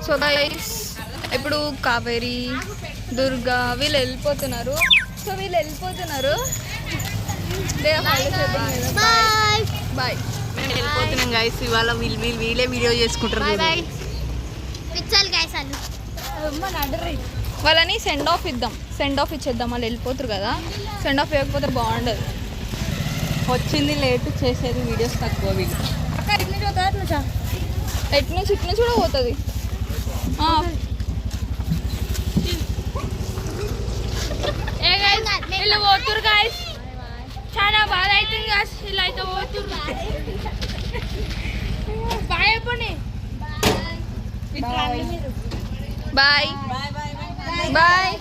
So guys ఇప్పుడు కావేరి దుర్గా వీళ్ళు వెళ్ళిపోతున్నారు. బాయ్. మేము వెళ్ళిపోతున్నాం గైస్. ఇవాళ వీళ్ళే వీడియో చేసుకుంటారు. వాళ్ళని సెండ్ ఆఫ్ ఇచ్చేద్దాం. వాళ్ళు వెళ్ళిపోతారు కదా, సెండ్ ఆఫ్ ఇవ్వకపోతే బాగుండదు. వచ్చింది లేట్, చేసేది వీడియోస్ తక్కువ. వీళ్ళు ఇటు నుంచి కూడా పోతుంది. ఇలా పోతురు గాయస్, చాలా బాధ అవుతుంది గాయస్. ఇలా అయితే పోతురు. బాయ్ అయిపోయి బాయ్ బాయ్.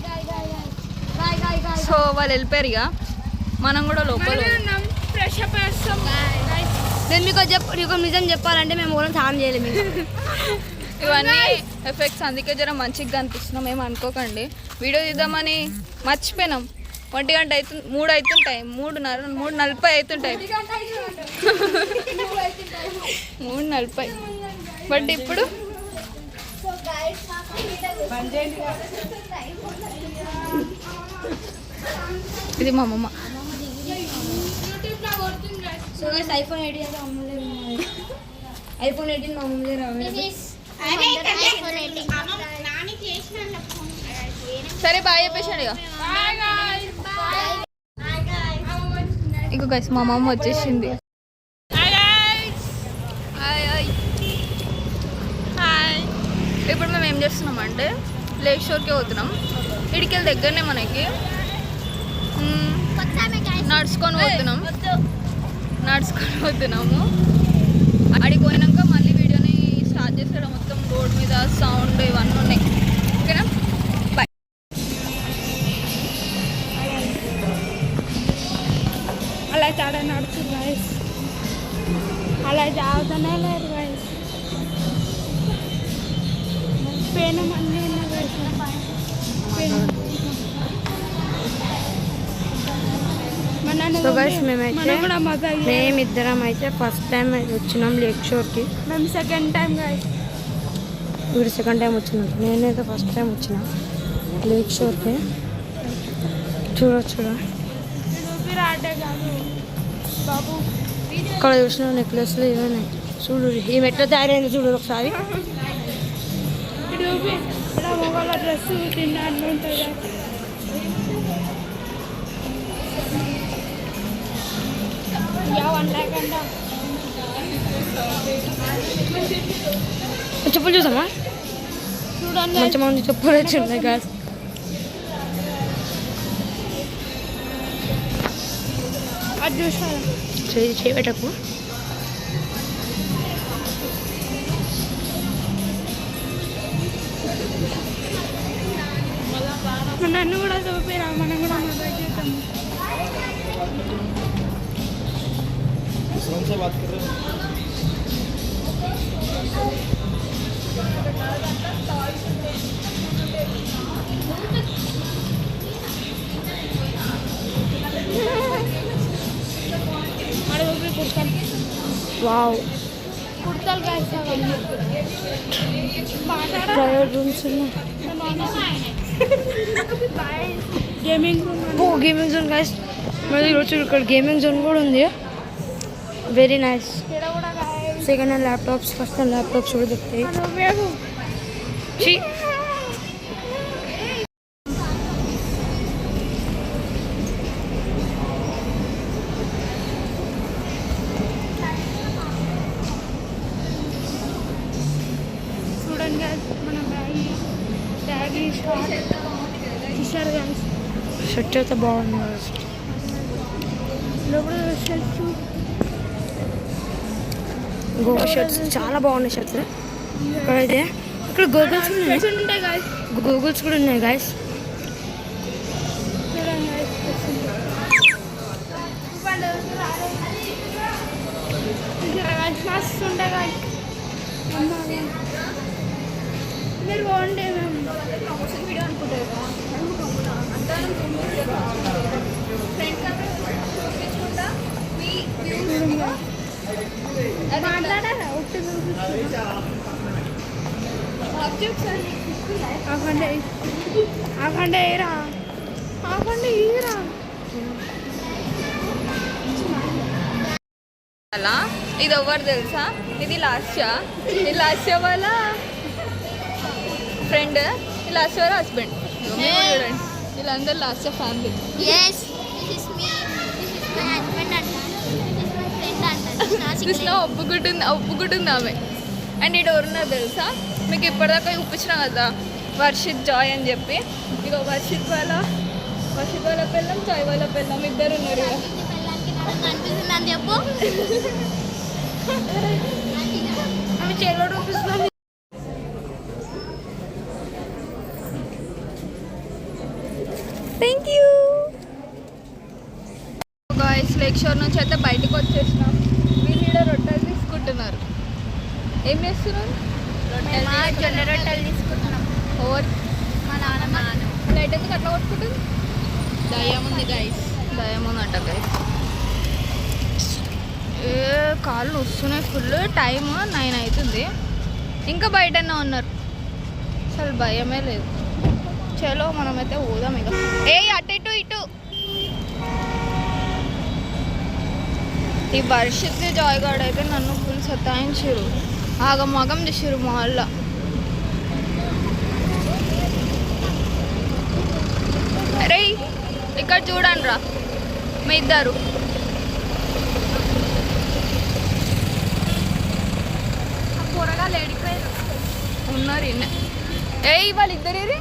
సో వాళ్ళు వెళ్ళిపోయారు. ఇక మనం కూడా లోపల ఫ్రెష్ అప్ చేస్తాం. నేను మీకు నిజం చెప్పాలంటే మేము కూడా సాయం చేయలేము. ఇవన్నీ ఎఫెక్ట్స్, అందుకే జర మంచిగా కనిపిస్తున్నాం. ఏం అనుకోకండి. వీడియో తీద్దామని మర్చిపోయినాం. 1 గంట అవుతుంది, 3 అవుతుంటాయి, 3:40 అవుతుంటాయి, 3:40. బట్ ఇప్పుడు ఇది మా అమ్మమ్మ. సో గైస్ ఐఫోన్ 18 అయితే ఐఫోన్ 18 మా మమ్మీ రావాలి. సరే బాయ్ చెప్పేసాడు. ఇక గైస్ మా అమ్మమ్మ వచ్చేసింది. ఇప్పుడు మేము ఏం చేస్తున్నామంటే లేక్ షోర్కి పోతున్నాం. ఇడికెళ్ళి దగ్గరనే మనకి. నడుచుకొని పోతున్నాము. అడిగి పోయినాక మళ్ళీ వీడియోని స్టార్ట్ చేసాడు. మొత్తం రోడ్ మీద సౌండ్ ఇవన్నీ ఉన్నాయి. ఓకేనా, బాయ్. అలా చాలా నడుస్తుంది గాయస్, అలా జాగుతూనే లేరు గాయస్. పేనం అన్నీ ఉన్నాయి గాయస్. సో గైస్ మేమిద్దరం అయితే ఫస్ట్ టైం వచ్చినాం లేక్ షోర్కి. మేము సెకండ్ టైం గాయస్. వీడు సెకండ్ టైం వచ్చినాం. నేనైతే ఫస్ట్ టైం వచ్చిన లేక్ షోర్కి. చూడొచ్చు బాబు, ఇక్కడ చూసిన నెక్లెస్లు ఇవన్నీ. చూడు ఈ మెట్ల తయారైంది చూడు ఒకసారి. మొగల డ్రెస్ తిన్నాను ఉంటుంది. చెప్పులు చూసామా? చూడండి మంచి మంది చెప్పులు వచ్చింది గాయస్. అది చూసాను. చేయటకు నన్ను కూడా చూపిరా, మనం కూడా మొదలు చేద్దాం. వావ్, కుర్తాలు గాయస్. ప్రైవేట్ రూమ్స్ ఉన్నాయి. Gaming room, gaming zone guys. మరి ఈరోజు ఇక్కడ గేమింగ్ జోన్ కూడా ఉంది. Very nice. Second hand laptops, first hand laptops కూడా దొరుకుతాయి. చూడండి గాయస్, మన బ్యాగ్ చూసారు గాయస్. షర్ట్ అయితే బాగుంది గాయస్. లోపల షర్ట్స్, గోవా షర్ట్స్ చాలా బాగున్నాయి. షర్ట్స్ ఇక్కడైతే ఇక్కడ గూగుల్స్ ఉంటాయి గాయస్. గూగుల్స్ కూడా ఉన్నాయి గాయస్. చూడండి గాయస్, మస్తు ఉంటాయి గాయస్. మీరు బాగుంటే మేము వీడియో అనుకుంటారు. మాట్లాడారా? అలా ఇది ఎవరు తెలుసా? ఇది లాస్యా. ఇది లాస్యా వాళ్ళ ఫ్రెండ్, ఇది లాస్యా వాళ్ళ హస్బెండ్. చూడండి వీళ్ళందరూ లాస్యా ఫ్యామిలీ. కృష్ణ ఒప్పుకుంటుంది ఆమె. అండ్ ఇక్కడ ఎవరున్నారు తెలుసా? మీకు ఇప్పటిదాకా చూపించిన కదా వర్షిత్ జాయ్ అని చెప్పి. ఇక వర్షిత్ వాళ్ళ పిల్లం, జాయ్ వాళ్ళ పిల్లం ఇద్దరు ఉన్నారు. చెప్పు థ్యాంక్ యూ గాయ్స్. లేక్ షోర్ నుంచి అయితే బయటకు వచ్చేసినాం. వీళ్ళు ఇక్కడ రొట్టెలు తీసుకుంటున్నారు. ఏం చేస్తున్నారు? జొన్న రొట్టెలు తీసుకుంటున్నాం. ఓవర్ మా నాన్నమ్మ లైట్ ఎందుకు అట్లా కొట్టుకుంటుంది? దయ్యం ఉంది గైస్, దయ్యం ఉందంట గైస్. కాళ్ళు వస్తున్నాయి ఫుల్. టైం 9 అవుతుంది, ఇంకా బయటనే ఉన్నారు. అసలు భయమే లేదు. చలో మనమైతే పోదాం ఇక. అటు ఇటు ఇటు. ఈ వర్షిత్ జాయ్ గార్డ్ అయితే నన్ను ఫుల్ సతాయించారు, ఆగం చేసారు మాల్లో. అరే ఇక్కడ చూడండి రా మీ ఇద్దరు. కూరగాయలు ఏడిపోయారు ఉన్నారు ఇన్న. వాళ్ళిద్దరేరి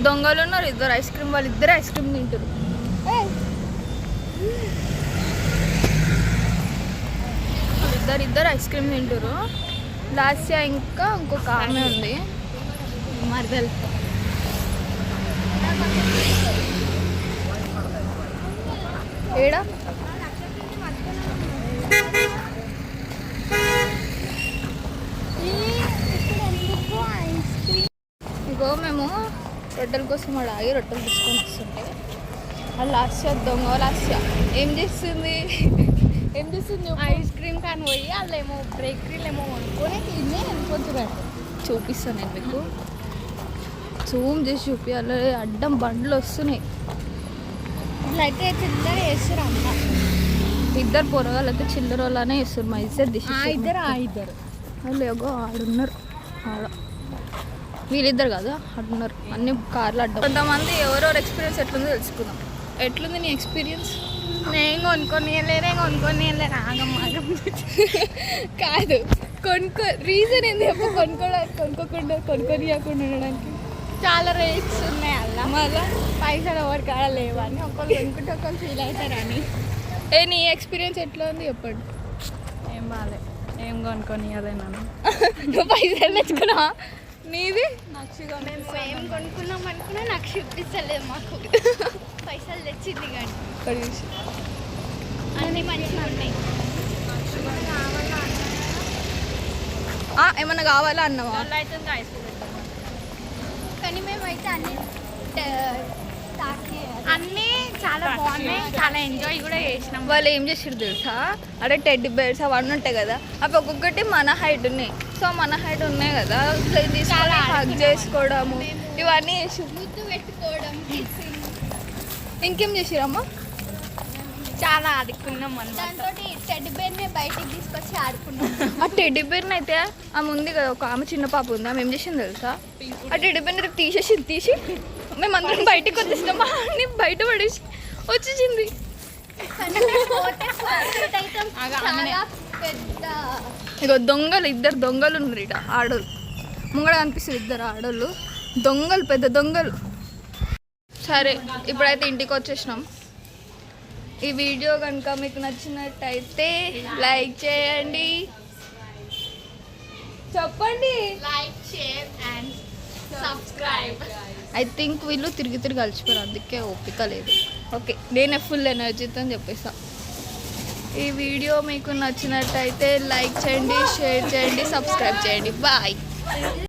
దొంగలు ఉన్నారు ఇద్దరు. ఐస్ క్రీమ్ వాళ్ళిద్దరే ఐస్ క్రీమ్ తింటారు. ఇద్దరు ఐస్ క్రీమ్ తింటారు. లాస్యా ఇంకా ఇంకొక ఆమె ఉంది మరదలు. ఏడా ఇగో మేము రొట్టెల కోసం ఆగి రొట్టెలు తీసుకొని వస్తుంటే ఆ లాస్యా దొంగ లాస్యా ఏం చేస్తుంది ఐస్ క్రీమ్ కానీ పోయి వాళ్ళేమో బేకరీలు ఏమో కొనుక్కొని తినే వెళ్ళిపోతున్నారు. చూపిస్తాను నేను మీకు, జూమ్ చేసి చూపించాలి. అడ్డం బండ్లు వస్తున్నాయి. ఇట్లయితే చిల్లర వేస్తారు అమ్మ. ఇద్దరు పొరగాళ్ళు అయితే చిల్లర వాళ్ళనే వేస్తారు. మా ఇద్దరు ఇద్దరు లేగో ఆడున్నారు. ఆడ వీళ్ళిద్దరు కదా ఆడున్నారు. అన్ని కార్లు అడ్డం. కొంతమంది ఎవరెవరు ఎక్స్పీరియన్స్ ఎట్లుందో తెలుసుకుందాం. ఎట్లుంది నీ ఎక్స్పీరియన్స్? నేను కొనుక్కొని ఆగం కాదు, రీజన్ ఏంది చెప్పు? కొనుక్కోకుండా ఉండడానికి చాలా రేట్స్ ఉన్నాయి అలా. మళ్ళా పైసలు ఎవరి కాడ లేవని ఒకళ్ళు కొనుక్కుంటే ఒకళ్ళు ఫీల్ అవుతారని. నీ ఎక్స్పీరియన్స్ ఎట్లా ఉంది చెప్పండి. ఏం బాగాలే, ఏం కొనుక్కొని నన్ను. నువ్వు పైసలు తెచ్చుకున్నా? నీది మేము ఏం కొనుక్కున్నాం అనుకున్నా నాకు చూపిస్తలేదు. మాకు పైసలు తెచ్చింది కానీ ఇక్కడ చూసి అన్నీ మంచిగా ఉన్నాయి. ఏమన్నా కావాలా అన్నవా? కానీ మేమైతే అన్నీ చాలా బాగున్నాయి, చాలా ఎంజాయ్ కూడా చేసినాం. వాళ్ళు ఏం చేసారు తెలుసా? అంటే టెడ్డీ బేర్స్ అవన్నీ ఉంటాయి కదా, అవి ఒక్కొక్కటి మన హైట్ ఉన్నాయి. సో మన హైట్ ఉన్నాయి కదా, తీసుకొని హగ్ చేసుకోవడము ఇవన్నీ చేసి ముద్దు పెట్టుకోవడం. ఇంకేం చేసిరమ్మా? చాలా ఆడుకున్నాం దాంతో టెడ్డీ బేర్ని బయటికి తీసుకొచ్చి ఆడుకున్నాం. ఆ టెడ్డీ బేర్ని అయితే ఆమె ఉంది కదా, ఒక ఆమె చిన్న పాప ఉంది, ఆమె ఏం చేసింది తెలుసా? ఆ టెడ్డీ బేర్ని తీసి మేమందరం బయటకు వచ్చేసినాం. అన్ని బయట పడేసి వచ్చేసింది. ఇగో దొంగలు, ఇద్దరు దొంగలు ఉన్నారు ఇక్కడ. ఆడోళ్ళు ముంగడ కనిపిస్తుంది, ఇద్దరు ఆడోళ్ళు దొంగలు, పెద్ద దొంగలు. సరే ఇప్పుడైతే ఇంటికి వచ్చేసినాం. ఈ వీడియో కనుక మీకు నచ్చినట్టయితే లైక్ చేయండి, చెప్పండి like, share and subscribe. I think వీళ్ళు తిరిగి కలిసిపోయారు, అందుకే ఓపిక లేదు. ఓకే, నేనే ఫుల్ ఎనర్జీతో చెప్పేసా. ఈ వీడియో మీకు నచ్చినట్టయితే లైక్ చేయండి, షేర్ చేయండి, సబ్స్క్రైబ్ చేయండి. బాయ్.